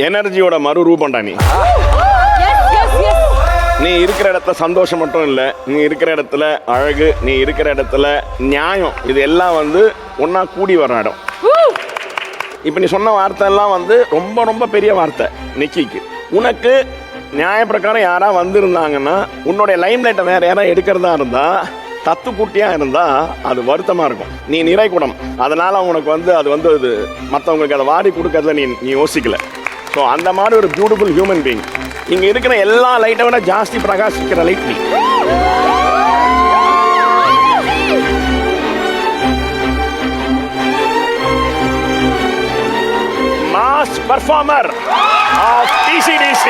எனர்ஜியோட மறு ரூபம்டா நீ. நீ இருக்கிற இடத்துல சந்தோஷம் மட்டும் இல்லை, நீ இருக்கிற இடத்துல அழகு, நீ இருக்கிற இடத்துல நியாயம், இது எல்லாம் வந்து ஒன்னா கூடி வர இடம். இப்போ நீ சொன்ன வார்த்தை எல்லாம் வந்து ரொம்ப ரொம்ப பெரிய வார்த்தை நிக்கிக்கு. உனக்கு நியாய பிரகாரம் யாரா வந்திருந்தாங்கன்னா உன்னுடைய லைம் லைட்டை வேற யாரா எடுக்கிறதா இருந்தா, தத்து குட்டியா இருந்தா அது வருத்தமா இருக்கும். நீ நிறைகுடம், அதனால உனக்கு வந்து அது வந்து இது மற்றவங்களுக்கு அதை வாரி கொடுக்கறதுல நீ யோசிக்கல. ஸோ அந்த மாதிரி ஒரு பியூட்டிஃபுல் ஹியூமன் பீயிங். இங்க இருக்கிற எல்லா லைட்டை விட ஜாஸ்தி பிரகாசிக்கிற லைட் நீ. Mass performer of TCDC.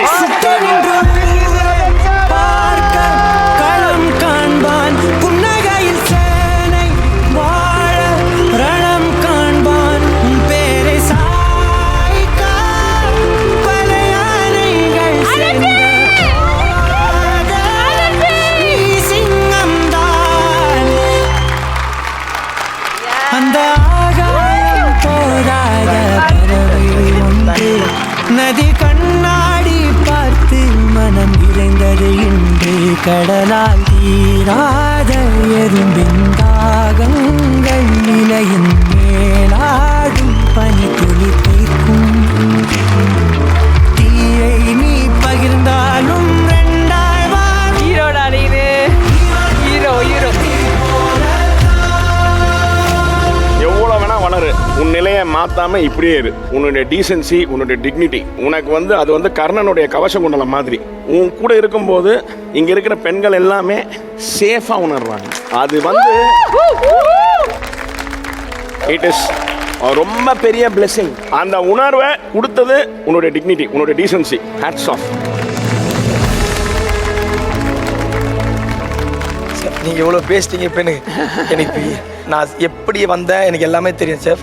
நதி கண்ணாடி பார்த்து மனம் இறைந்தது இன்று கடலால் தீராத எறும்பின் தாகங்கள் நிலையின் மேலாடும் பனி துளி தீர்க்கும். தீயை நீ பகிர்ந்தாலும் ரெண்டாய் ஹீரோடா நீனு. Hero hero. எவ்வளோ வேணா வளரு, உன் நிலையை மாத்தாம இப்படியே இரு. உன்னுடைய டீசென்சி, உன்னுடைய டிக்னிட்டி உனக்கு வந்து அது வந்து கர்ணனுடைய கவச குண்டலம் மாதிரி. உன் கூட இருக்கும்போது இங்க இருக்கிற பெண்கள் எல்லாமே சேஃபா உணர்றாங்க. அது வந்து இட் இஸ் ரொம்ப பெரிய பிளெஸிங். அந்த உணர்வை கொடுத்தது உன்னுடைய டிக்னிட்டி, உன்னுடைய டீசென்சி. Hats off. நீங்கள் எவ்வளோ பேசிட்டீங்க இப்போ எனக்கு நான் எப்படி வந்தேன் எனக்கு எல்லாமே தெரியும் செஃப்.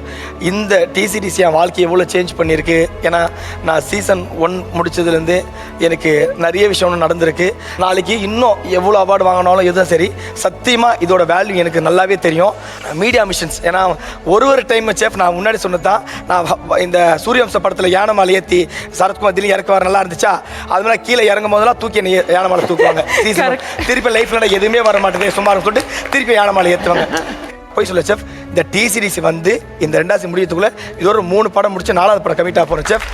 இந்த TCDC என் வாழ்க்கையை எவ்வளோ சேஞ்ச் பண்ணியிருக்கு. ஏன்னா நான் சீசன் 1 முடித்ததுலேருந்து எனக்கு நிறைய விஷயம் நடந்திருக்கு. நாளைக்கு இன்னும் எவ்வளோ அவார்டு வாங்கினாலும் எதுவும் சரி, சத்தியமாக இதோட வேல்யூ எனக்கு நல்லாவே தெரியும். மீடியா மிஷன்ஸ், ஏன்னா ஒரு டைம் செஃப் நான் முன்னாடி சொன்னது தான், நான் இந்த சூரியவம்ச படத்தில் யானமாலை ஏற்றி சரத்குமார் திடீர்னு இறக்க வர நல்லா இருந்துச்சா, அது மாதிரி கீழே இறங்கும் போதெல்லாம் தூக்கி என்னை யானமாலை தூக்குவாங்க. திருப்பி லைஃப்பில் எதுவுமே வர மாட்டேங்குது சும்மா சொல்லிட்டு திருப்பி யானமாலை ஏற்றுவாங்க. போய் சொல்ல செஃப், இந்த TCDC வந்து இந்த 2ஆம் முடியத்துக்குள்ளே இதோட 3 படம் முடிச்சு 4வது படம் கமிட் ஆக போகிறேன் செஃப்.